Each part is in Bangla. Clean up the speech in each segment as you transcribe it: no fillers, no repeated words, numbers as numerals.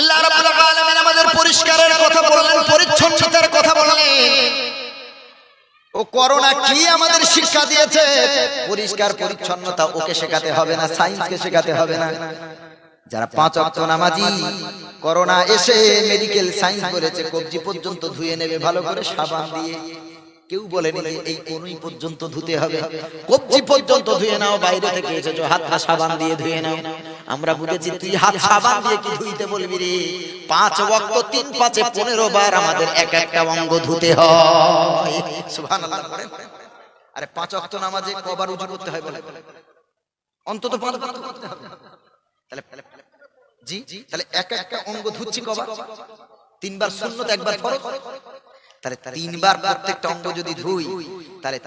আল্লাহ রাব্বুল আলামিন আমাদের পরিষ্কারের কথা বললেন, পরিচ্ছন্নতার কথা বললেন। ও করোনা কি আমাদের শিক্ষা দিয়েছে? পরিষ্কার পরিচ্ছন্নতা ওকে শেখাতে হবে না, সায়েন্সকে শেখাতে হবে না। যারা 5 ওয়াক্ত নামাজি, করোনা এসে মেডিকেল সায়েন্স বলেছে কবজি পর্যন্ত ধুয়ে নেবে ভালো করে সাবান দিয়ে। কেউ বলেনি যে এই কোনই পর্যন্ত ধুতে হবে, কবজি পর্যন্ত ধুয়ে নাও। বাইরে থেকে এসেছো, হাতটা সাবান দিয়ে ধুয়ে নাও। আমরা বুঝেছি তুই হাত সাবান দিয়ে কি ধুইতে বলবি রে? 5 ওয়াক্ত 3 5 15 বার আমাদের এক একটা অঙ্গ ধুতে হয়। সুবহানাল্লাহ পড়েন। আরে 5 ওয়াক্ত নামাজে কবার ওযু করতে হয় বলে? অন্তত 5 বার করতে হবে। তাহলে জি, তাহলে এক একটা অঙ্গ ধুচ্ছি কবার? 3 বার সুন্নাত, একবার ফরজ। তাহলে 3 বার প্রত্যেকটা অঙ্গ যদি ধুই, তাহলে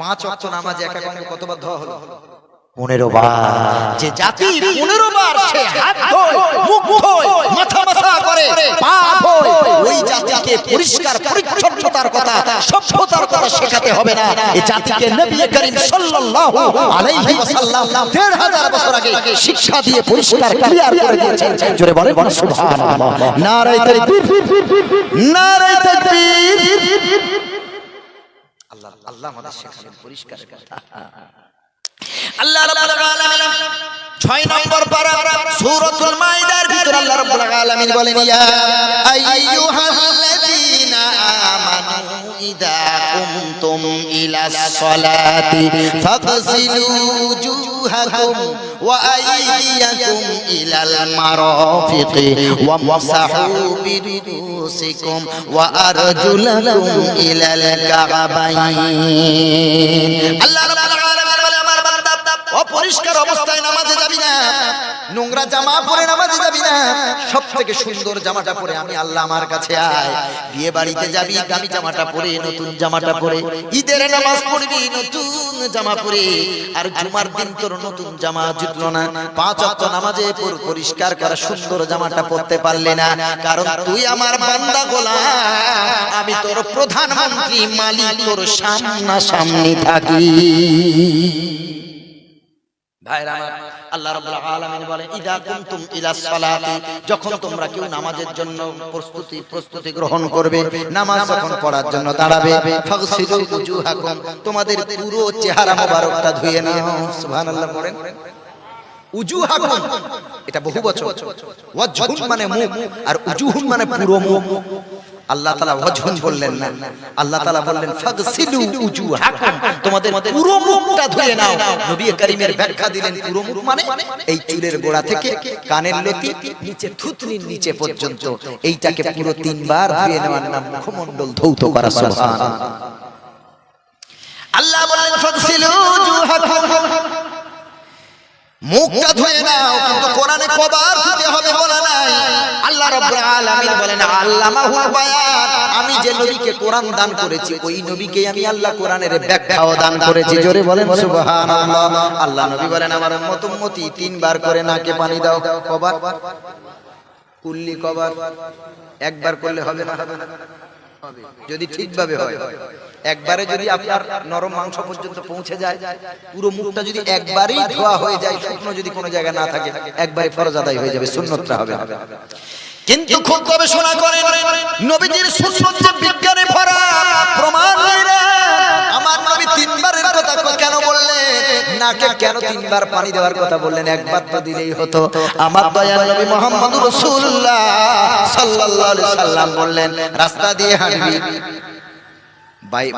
5 ওয়াক্ত নামাজে এক এক অঙ্গ কতবার ধোয়া হলো? 15 বার। যে জাতি 15 বার সে হাত ধোয়, মুখ ধোয়, মাথা মাথা করে, পা ধোয়, ওই জাতিকে পরিষ্কার পরিচ্ছন্নতার কথা, সভ্যতার কথা শেখাতে হবে না। এই জাতিকে নবী করিম সাল্লাল্লাহু আলাইহি ওয়াসাল্লাম 1500 বছর আগে শিক্ষা দিয়ে পরিষ্কার ক্লিয়ার করে দিয়েছেন। জোরে বলেন সুবহানাল্লাহ। নারায়ে তাকবীর, নারায়ে তাকবীর। আল্লাহ আল্লাহ আমাদের শেখালেন পরিষ্কার কথা। আল্লাহ রাব্বুল আলামিন 6 নম্বর পারা সূরাতুল মাইদার ভিতর আল্লাহ রাব্বুল আলামিন বলেন, ইয়া আইয়ুহাল্লাযীনা আমানু ইযা কুমতুম ইলাস সালাতি ফাগসিলু উজুহাকুম ওয়া আইদিয়াকুম ইলাল মারাফিকি ওয়ামসাহু বিরুসিকুম ওয়া আরজুলাকুম ইলাল কাবাইন। আল্লাহ অপরিষ্কার অবস্থায় নামাজে যাবি না, নোংরা জামা পরে নামাজে যাবি না। সব থেকে সুন্দর জামাটা পরে আমি আল্লাহ আমার কাছে আয়। বিয়ে বাড়িতে যাবি দামি জামাটা পরে, নতুন জামাটা পরে। ঈদের নামাজ পড়বি নতুন জামা পরে। আর জুমার দিন তোর নতুন জামা জুটলো না, 5 ওয়াক্ত নামাজে পরিষ্কার করা সুন্দর জামাটা পরতে পারলে না। কারণ তুই আমার বান্দা গোলাম, আমি তোর প্রধানমন্ত্রী, মালিক, তোর সামনাসামনি থাকি। ভাইরা আমার, আল্লাহ রাব্বুল আলামিন বলেন, ইযা কুনতুম ইলাস সালাতি, যখন তোমরা কেউ নামাজের জন্য প্রস্তুতি গ্রহণ করবে, নামাজ যখন পড়ার জন্য দাঁড়াবে, ফাগসিলু উজুহাকুম, তোমাদের পুরো চেহারা মোবারকটা ধুয়ে নাও। সুবহানাল্লাহ পড়েন। উজুহাকুম এটা বহুবচন, ওয়াজহুন মানে মুখ, আর উজুহুন মানে পুরো মুখ। আল্লাহ তাআলা ওয়াজহুন বললেন না, আল্লাহ তাআলা বললেন ফাগসিলু উজুহাকুম, তোমাদের পুরো মুখটা ধুয়ে নাও। নবী করিমের ব্যাখ্যা দিলেন পুরো মুখ মানে এই চুলের গোড়া থেকে কানের লতি নিচে থুতনির নিচে পর্যন্ত, এইটাকে পুরো 3 বার ধুয়ে নেওয়ার নাম মুখমণ্ডল ধৌত করা। সুবহানাল্লাহ। আল্লাহ বললেন ফাগসিলু উজুহাকুম, মুখটা ধুয়ে নাও, কিন্তু কোরআনে কবার ধুতে হবে বলা নাই। আল্লাহ রাব্বুল আলামিন বলেন আল্লামাহুল বায়ান, আমি যে নবীকে কোরআন দান করেছি ওই নবীকে আমি আল্লাহ কোরআনের ব্যাখ্যাও দান করেছি। জোরে বলেন সুবহানাল্লাহ। আল্লাহ নবী বলেন আমার উম্মতি 3 বার করে নাকে পানি দাও। কবার? কুল্লি কবার? একবার করলে হবে না? হবে যদি ঠিকভাবে হয়। একবারে যদি আপনার নরম মাংস পর্যন্ত পৌঁছে যায়, পুরো মুখটা যদি একবারেই ধোয়া হয়ে যায়, শুকনো যদি কোনো জায়গা না থাকে, একবারে ফরজ আদায় হয়ে যাবে, সুন্নতটা হবে না। কিন্তু খুব গবেষণা করেন, নবীজির সুন্নত যে বিজ্ঞানে ভরা, প্রমাণ নেই রে। আমার নবী 3 বারের কথা কেন বললেন? নাকে কেন 3 বার পানি দেওয়ার কথা বললেন? একবার তো দিলেই হতো। আমার দয়াল নবী মুহাম্মদুর রাসূলুল্লাহ সাল্লাল্লাহু আলাইহি সাল্লাম বললেন, রাস্তা দিয়ে হাঁটবি,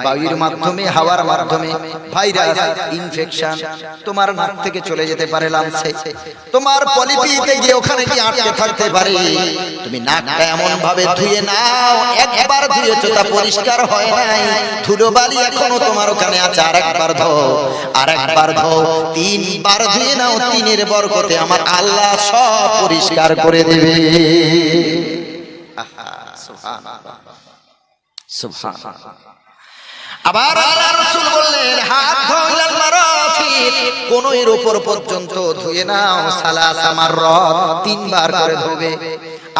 বায়ুর মাধ্যমে, হাওয়ার মাধ্যমে ভাইরাস ইনফেকশন তোমার নাক থেকে চলে যেতে পারে লাংসে, তোমার পলিপিতে গিয়ে ওখানে গিয়ে আটকে থাকতে পারে। তুমি নাকটা এমন ভাবে ধুয়ে নাও, একবার ধুয়েছো তা পরিষ্কার হয় নাই, ধুলোবালি এখনো তোমার ওখানে আছে, আরেকবার ধো, আরেকবার ধো, 3 বার ধুয়ে নাও। 3-এর বরকতে আমার আল্লাহ সব পরিষ্কার করে দেবে। সুবহানাল্লাহ, সুবহানাল্লাহ। আবার আল্লাহ রাসূল বললেন হাত ধোইলাল মারাফিক, কোনয়ের উপর পর্যন্ত ধুয়ে নাও, সালাসা মাররাত, 3 বার করে ধোবে।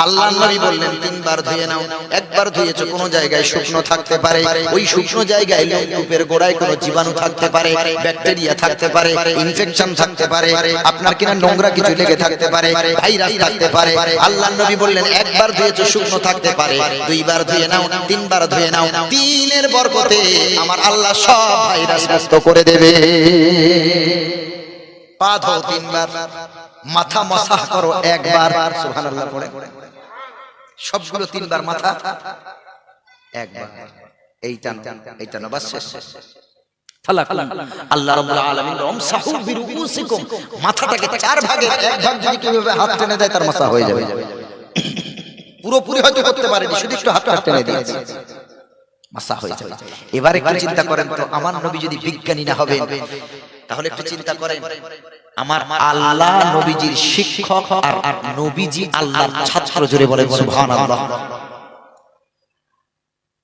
আল্লাহ নবী বললেন তিনবার ধুয়ে নাও। একবার ধুয়েছো, কোনো জায়গায় শুকনো থাকতে পারে, ওই শুকনো জায়গায় লোমকূপের গোড়ায় কোনো জীবাণু থাকতে পারে, ব্যাকটেরিয়া থাকতে পারে, ইনফেকশন থাকতে পারে, আপনার কিনা নোংরা কিছু লেগে থাকতে পারে, ভাইরাস থাকতে পারে। আল্লাহ নবী বললেন একবার ধুয়েছো শুকনো থাকতে পারে, দুইবার ধুয়ে নাও, তিনবার ধুয়ে নাও, তিনের বরকতে আমার আল্লাহ সব ভাইরাস মুক্ত করে দেবে। পা ধোও তিনবার, মাথা মাসাহ করো একবার, সুবহানাল্লাহ পড়ে, সবগুলো তিনবার, মাথা একবার, এইটা না বাস শেষ। আল্লাহ রাব্বুল আলামিন আমসাহু বিরুউসিকুম, মাথাটাকে চার ভাগের এক ভাগ যদি কিভাবে হাত টেনে দেয় তার মাসা হয়ে যাবে। পুরোপুরি হয়তো করতে পারেনি, শুধু একটু হাত টেনে দিয়েছে, মাসা হয়ে যাবে। এবারে একটু চিন্তা করেন তো, আমার নবী যদি বিজ্ঞানী না হবেন, তাহলে একটু চিন্তা করেন, আমার আল্লাহ নবীজির শিক্ষক আর নবীজি আল্লাহর ছাত্র, জোরে বলেন সুবহানাল্লাহ।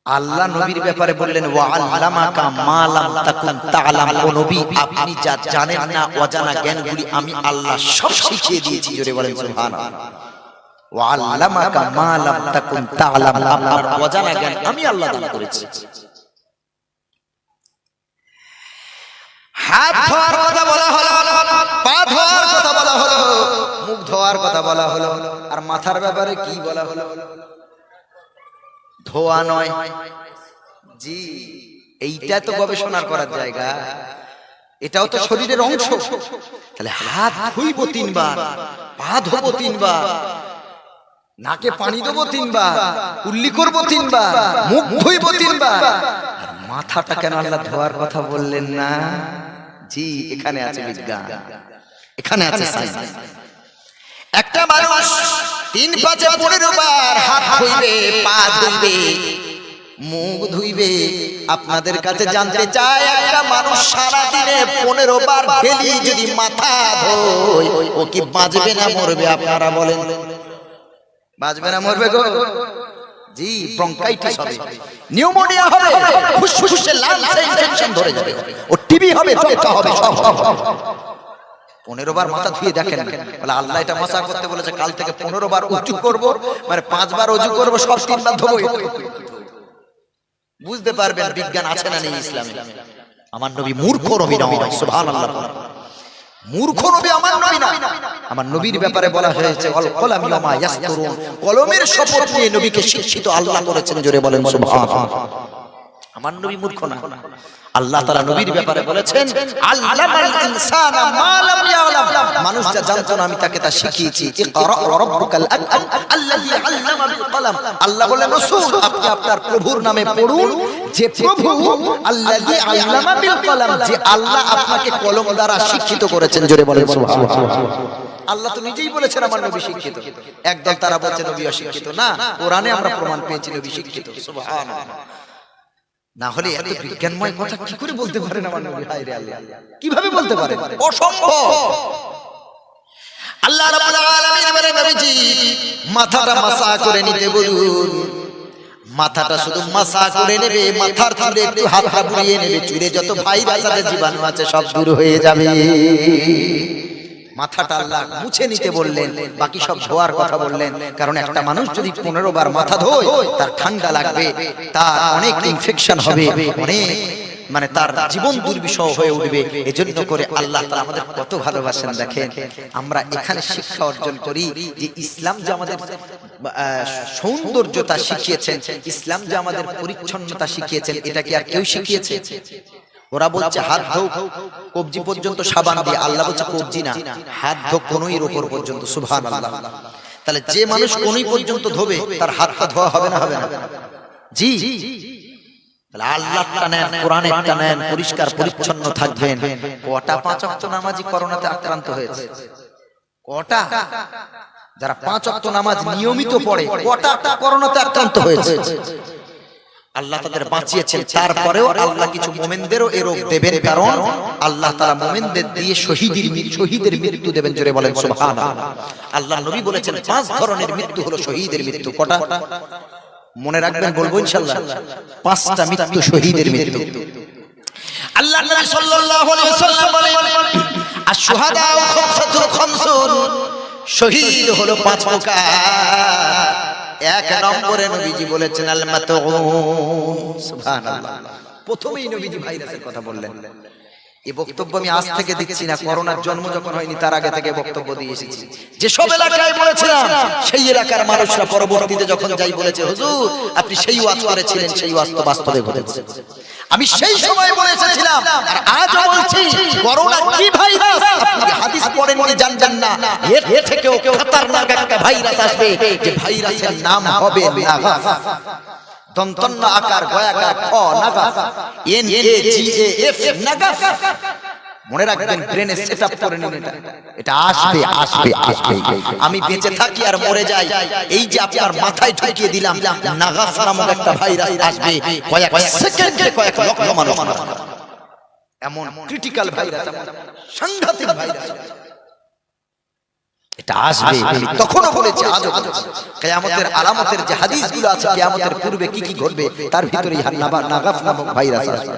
আল্লাহ নবীর ব্যাপারে বললেন ওয়া আল্লামাকা মা লাম তাকুন তা'লাম, ও নবী আপনি যা জানেন না অজানা জ্ঞানগুলি আমি আল্লাহ সব শিখিয়ে দিয়েছি, জোরে বলেন সুবহানাল্লাহ। ওয়া আল্লামাকা মা লাম তাকুন তা'লাম, আপনার অজানা জ্ঞান আমি আল্লাহ দান করেছি। হাত ধোয়ার কথা বলা হলো, পা ধোয়ার কথা বলা হলো, মুখ ধোয়ার কথা বলা হলো, আর মাথার ব্যাপারে কি বলা হলো? ধোয়া নয়। জি, এইটা তো গবেষণা করার জায়গা, এটাও তো শরীরের অংশ। তাহলে হাত ধুইব তিনবার, পা ধোবো তিনবার, নাকে পানি দেবো তিনবার, কুল্লি করবো তিনবার, মুখ ধুইব তিনবার, আর মাথাটা কেন আল্লাহ ধোয়ার কথা বললেন না? জি, এখানে আছে বিজ্ঞান, এখানে আছে সায়েন্স। একটা মানুষ 3, 5, 15 বার হাত ধুইবে, পা ধুইবে, মুখ ধুইবে। আপনাদের কাছে জানতে চাই, একটা মানুষ সারা দিনে 15 বার ডেলি যদি মাথা ধোয়, ও কি বাঁচবে না মরবে? আপনারা বলেন, বাঁচবে না মরবে গো? জি, ব্রঙ্কাইটিস হবে, নিউমোনিয়া হবে, ফুসফুসে লাংসে ইনফেকশন ধরে যাবে, ও টিবি হবে, যক্ষা হবে, সব হবে। 15 বার মাথা ধুয়ে দেখেন, বলে আল্লাহ এটা মাসা করতে বলেছে, কাল থেকে 15 বার ওযু করব, মানে 5 বার ওযু করব, সব 3 বার ধোবো। বুঝতে পারবেন বিজ্ঞান আছে না নেই ইসলামে। আমার নবী মূর্খ নবী নয়, সুবহানাল্লাহ। মূর্খ নবী আমার নবী না। আমার নবীর ব্যাপারে বলা হয়েছে ওয়াল কলামি ওয়া মা ইয়াসতুরুন, কলমের শপথ নিয়ে নবীকে শিক্ষিত আল্লাহ করেছেন, জোরে বলেন সুবহানাল্লাহ। আমার নবী মূর্খ না। আল্লাহ তাআলা নবীর ব্যাপারে বলেছেন আল্লামাল ইনসানা মা লাম ইয়ালাম, মানুষ যা জানতো না আমি তাকে তা শিখিয়েছি। ইকরা ওয়া রাব্বুকাল আকরাম আল্লাযী আল্লামা বিল কলম, আল্লাহ বলেন রাসূল আপনি আপনার প্রভুর নামে পড়ুন, যে প্রভু আল্লাযী আল্লামা বিল কলম, যে আল্লাহ আপনাকে কলম দ্বারা শিক্ষিত করেছেন, জোরে বলেন সুবহানাল্লাহ। আল্লাহ তো নিজেই বলেছেন আমার নবী শিক্ষিত। একদল তারা বলছে নবী অশিক্ষিত, না, কোরআনে আমরা প্রমাণ পেয়েছি নবী শিক্ষিত, সুবহানাল্লাহ। না হলে এত বিজ্ঞানময় কথা কি করে বলতে পারেন আমার নবী? হায় রে আল্লাহ, কিভাবে বলতে পারেন? অসম্ভব। আল্লাহ রাব্বুল আলামিন বলেন নবীজি মাথাটা মাসা করে নিতে বলুন। মাথাটা শুধু মাসা করে নেবে, মাথার চুলে একটু হাতটা বুলিয়ে নেবে, চুলে যত ভাইরাস আছে, জীবাণু আছে, সব দূর হয়ে যাবে। মাথাটা আল্লাহ মুছে নিতে বললেন, বাকি সব ধোয়ার কথা বললেন। কারণ একটা মানুষ যদি 15 বার মাথা ধোয়, তার ঠান্ডা লাগবে, তার অনেক ইনফেকশন হবে, অনেক মানে তার জীবন দুর্বিষহ হয়ে উঠবে। এজন্য করে আল্লাহ তাআলা আমাদের কত ভালোবাসেন দেখেন। আমরা এখানে শিক্ষা অর্জন করি যে ইসলাম যে আমাদের সৌন্দর্যতা শিখিয়েছেন, ইসলাম যে আমাদের পরিচ্ছন্নতা শিখিয়েছেন, এটা কি আর কেউ শিখিয়েছে? ওরা বলছে হাত ধো কবজি পর্যন্ত সাবান দিয়ে, আল্লাহ বলছে কবজি না, হাত ধো কোনইর উপর পর্যন্ত, সুবহানাল্লাহ। তাহলে যে মানুষ কোনই পর্যন্ত ধোবে, তার হাতটা ধোয়া হবে না? হবে না? জি। তাহলে আল্লাহটা নেন, কোরআনেরটা নেন, পরিষ্কার পরিচ্ছন্ন থাকবেন। কটা 5 ওয়াক্ত নামাজি করোনাতে আক্রান্ত হয়েছে? কটা? যারা 5 ওয়াক্ত নামাজ নিয়মিত পড়ে, কটা করোনাতে আক্রান্ত হয়েছে? আল্লাহ তাদের বাঁচিয়েছেন। তারপরেও আল্লাহ কিছু মুমিনদেরও এই রোগ দেবেন, কারণ আল্লাহ তাআলা মুমিনদের দিয়ে শহীদের মৃত্যু দেবেন, জোরে বলেন সুবহানাল্লাহ। আল্লাহ নবী বলেছেন 5 ধরনের মৃত্যু হলো শহীদের মৃত্যু। কটা মনে রাখবেন, বলবো ইনশাআল্লাহ। 5টা মৃত্যু শহীদের মৃত্যু। আল্লাহ নবী সাল্লাল্লাহু আলাইহি ওয়াসাল্লাম বলেন আশ-শুহাদা খামসাতুন, শহীদ হলো 5 প্রকার। এক নম্বরে নবীজি বলেছেন আল মাতুন, সুবহানাল্লাহ। প্রথমেই নবীজি ভাইরাসের কথা বললেন। এই বক্তব্য আমি আজ থেকে দিচ্ছি না, করোনার জন্ম যখন হয়নি তার আগে থেকে বক্তব্য দিয়ে এসেছি। যেসব এলাকায় বলেছিলাম সেই এলাকার মানুষরা পরবর্তীতে যখন যাই বলেছে, হুজুর আপনি সেই ওয়াজ করেছিলেন, সেই ওয়াজ তো বাস্তবে ঘটেছে। আমি সেই সময় বলে এসেছিলাম আর আজও বলছি, করোনা কি ভাইরাস আপনি হাদিস পড়েননি জানবেন না, এর থেকেও খতরনাক একটা ভাইরাস আসবে, যে ভাইরাসের নাম হবে নাগাস। দন্তন্য আকার গয়াকার খ নাগাস, N A G A F নাগাস। মনে রাখবেন, ব্রেনে সেটআপ করে নিন, এটা আসবে আসবে আসবে। আমি বেঁচে থাকি আর মরে যাই, এই যে আপনার মাথায় ঢুকিয়ে দিলাম নাগাস নামক একটা ভাইরাস আসবে, কয়েক সেকেন্ডে কয়েক লক্ষ মানুষ মারা যাবে। এমন ক্রিটিক্যাল ভাইরাস, সাংঘাতিক ভাইরাস এটা আসবে। আমি তখনও বলেছি, আজও বলছি, কিয়ামতের আলামতের যে হাদিসগুলো আছে, কিয়ামতের পূর্বে কি কি ঘটবে তার ভিতরেই নাগাস নামক ভাইরাস আসবে।